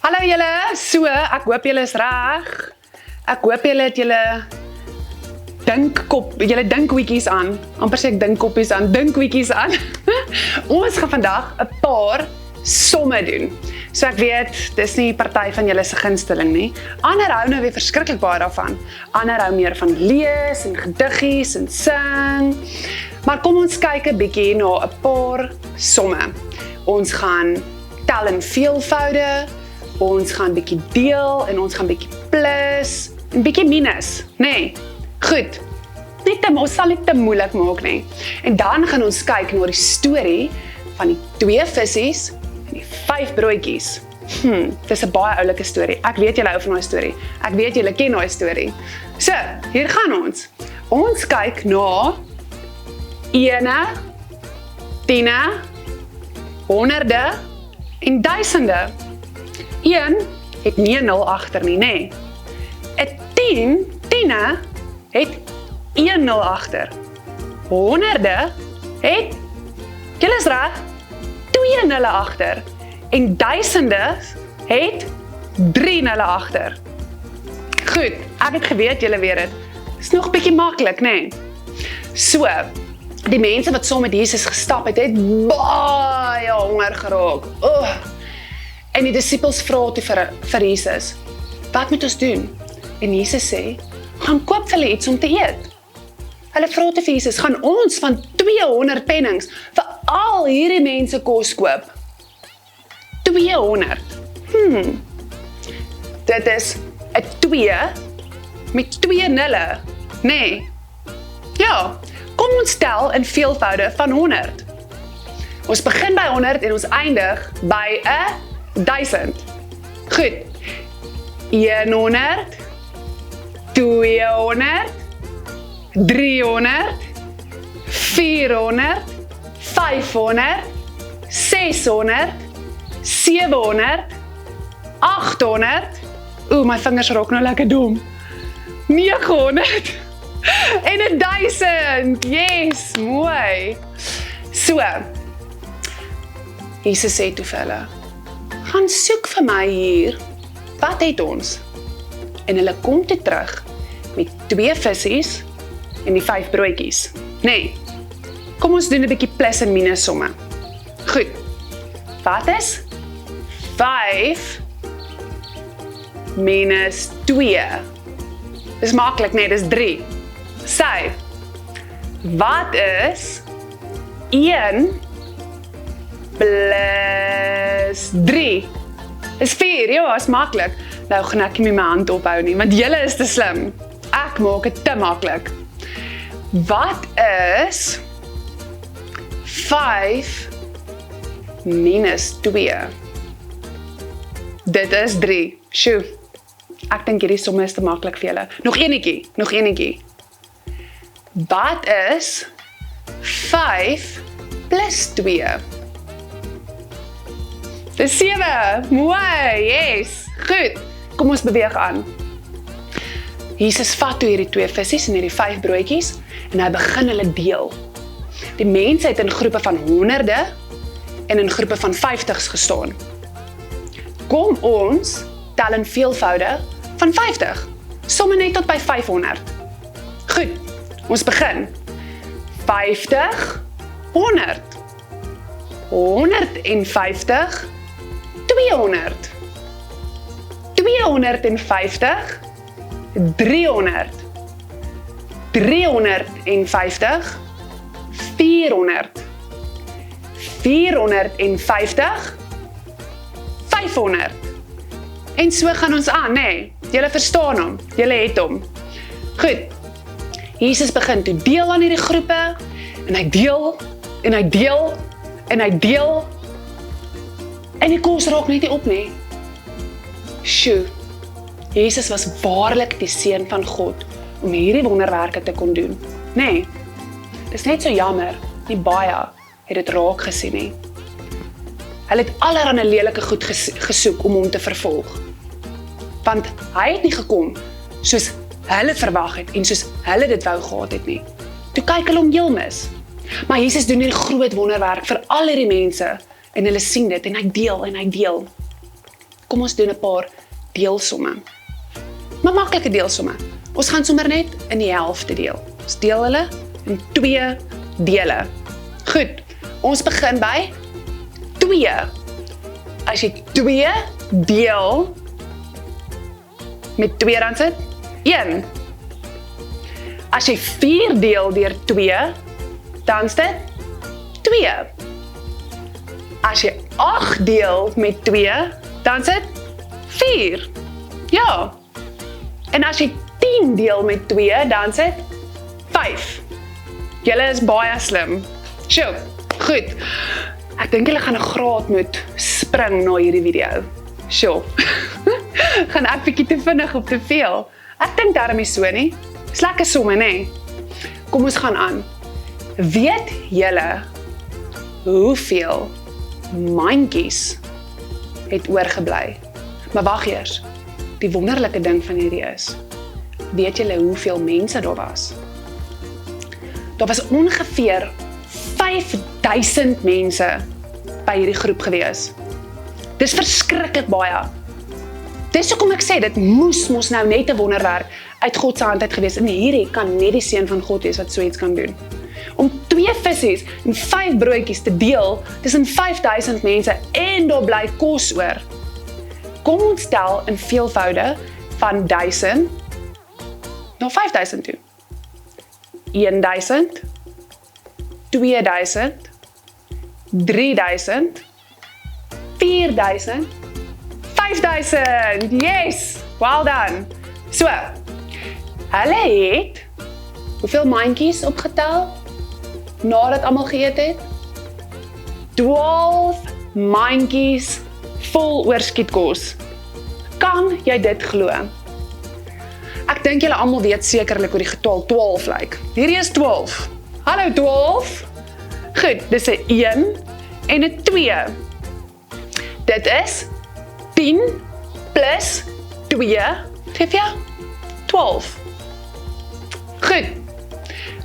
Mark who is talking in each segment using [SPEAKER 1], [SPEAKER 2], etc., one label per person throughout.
[SPEAKER 1] Hallo julle, so, ek hoop julle is reg. Ek hoop julle het julle dinkweekies aan. Amper sê ek dinkkoppies aan, dinkweekies aan. Ons gaan vandag 'n paar somme doen. So ek weet, dis nie party van julle se gunsteling nie. Ander hou nou weer verskriklik baie daarvan. Ander hou meer van lees en gediggies en sing. Maar kom ons kyk 'n bietjie na 'n paar somme. Ons gaan tel in veelvoude, ons gaan bietjie deel en ons gaan bietjie plus en bietjie minus, nee. Goed. Ons sal dit te moeilik maak nie. En dan gaan ons kyk na die storie van die 2 visse en die 5 broodjies. Dis 'n baie oulike storie. Ek weet julle hou van daai storie. Ek weet julle ken daai storie. So, hier gaan ons. Ons kyk na ene, tiene, honderde en duisende. 1 het nie 'n 0 agter nie, nê? 'n tiene het 1 0 agter. Honderde het, julle is reg, 2 nulle agter. En duisende het 3 nulle agter. Goed, ek het geweet julle weet dit. Is nog 'n bietjie maklik, nê? So, die mense wat saam met Jesus gestap het, het baie honger geraak. En die disippels vra toe vir Jesus, wat moet ons doen? En Jesus sê, gaan koop vir hulle iets om te eet. Hulle vra toe vir Jesus, gaan ons van 200 pennings vir al hierdie mense kos koop? 200. Dit is 'n 2 met 2 nulle, nê? Ja, kom ons tel in veelvoude van 100. Ons begin by 100 en ons eindig by 1000. Goed. 100, 200, 300, 400, 500, 600, 700, 800, my vingers raak nou lekker dom, 900, en 1000, yes, mooi. So, Jesus sê toe vir hulle, gaan soek vir my hier, wat het ons? En hulle kom toe terug, met 2 visse en die 5 broodjies. Nee, kom ons doen 'n bietjie plus en minus somme. Goed, wat is 5 minus 2? Dis maklik, nee, dis 3. Sy, wat is 1 plus 3? Is 4, ja, is maklik. Nou gaan ek nie my hand ophou nie, want julle is te slim. Ek maak dit te maklik. Wat is 5 minus 2? Dit is 3. Sjoe, ek dink hierdie somme is te maklik vir julle. Nog enetjie. Wat is 5 plus 2? Dis 7, mooi, yes, goed. Kom ons beweeg aan. Jesus vat toe hierdie 2 visse en hierdie 5 broodjies en hy begin hulle deel. Die mense het in groepe van honderde en in groepe van 50's gestaan. Kom ons tel in veelvoude van 50. Somme net tot by 500. Goed, ons begin. 50, 100. 150, 200. 250, 300. 350, 400. 450, 500. En so gaan ons aan, nê? Julle verstaan hom, julle het hom. Goed. Jesus begin toe deel aan hierdie groepe en hy deel en hy deel en hy deel en die kos raak net nie op nie. Sjoe, Jesus was waarlik die seun van God om hierdie wonderwerke te kon doen. Nee, dis net so jammer, nie baie het dit raak gesien nie. Hulle het allerhande lelike goed gesoek om hom te vervolg. Want hy het nie gekom soos hulle verwag het en soos hulle dit wou gehad het nie. Toe kyk hulle om heel mis. Maar Jesus doen hierdie groot wonderwerk vir al hierdie mense en hulle sien dit en hy deel en hy deel. Kom ons doen 'n paar deelsomme. Maar maklike deelsomme. Ons gaan sommer net in die helfte deel. Ons deel hulle in 2 dele. Goed, ons begin by 2. As jy 2 deel met 2 dan sit 1. As jy 4 deel deur 2, dan is dit 2. As jy 8 deel met 2, dan is dit 4. Ja. En as jy 10 deel met 2, dan is dit 5. Julle is baie slim. Sjoe, goed. Ek dink julle gaan 'n graad moet spring na hierdie video. Sjoe. Gaan ek bietjie te vinnig op te veel? Ek dink daarom is so nie. Dis lekker somme, nê? Kom ons gaan aan. Weet julle hoeveel mandjies het oorgebly? Maar wag eers. Die wonderlike ding van hierdie is, weet julle hoeveel mense daar was? Daar was ongeveer 5000 mense by hierdie groep gewees. Dis verskriklik baie. Dis hoekom ek sê, dit moes mos nou net 'n wonderwerk uit God se hand uit gewees. En hierdie kan net die seun van God wees wat so iets kan doen. Om 2 visse en 5 broodjies te deel tussen 5000 mense en daar bly kos oor. Kom ons tel in veelvoude van 1000 na 5000 toe. 1000, 2000, 3000, 4000, 5000. Yes! Well done. So, hulle het hoeveel mandjies opgetel nadat almal geëet het? 12 mandjies vol oorskietkos. Kan jy dit glo? Ek dink julle almal weet sekerlik hoe die getal 12 lyk. Hierdie is 12. Hallo 12. Goed, dis 'n 1 en 'n 2. Dit is 10 plus 2 geef jou 12. Goed.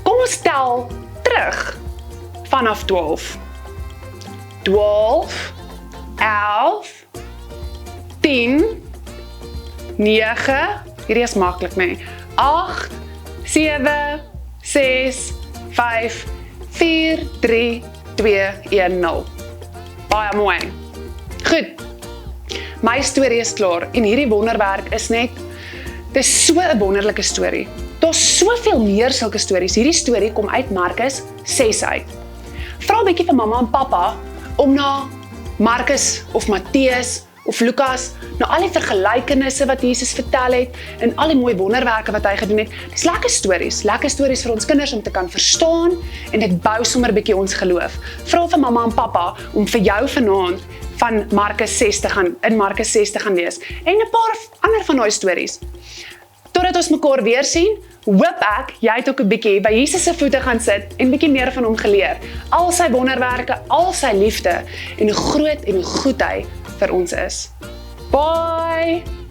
[SPEAKER 1] Kom ons tel terug vanaf 12. 12, 11, 10, 9, hierdie is maklik, nee. 8, 7, 6, 5, 4, 3, 2, 1, 0. Baie mooi. Goed. My storie is klaar en hierdie wonderwerk is net, dit is so 'n wonderlike storie. Daar's soveel meer sulke stories. Hierdie storie kom uit Markus 6 uit. Vra 'n bietjie vir mamma en pappa om na Markus of Matteus of Lukas, na al die vergelykenisse wat Jesus vertel het en al die mooi wonderwerke wat hy gedoen het. Dis lekker stories vir ons kinders om te kan verstaan en dit bou sommer 'n bietjie ons geloof. Vra vir mamma en pappa om vir jou vanaand van Markus 6 te gaan, in Markus 6 te gaan lees en 'n paar ander van daai stories. Totdat ons mekaar weer sien, hoop ek, jy het ook 'n bietjie by Jesus se voete gaan sit en bietjie meer van hom geleer. Al sy wonderwerke, al sy liefde en hoe groot en hoe goed hy vir ons is. Bye!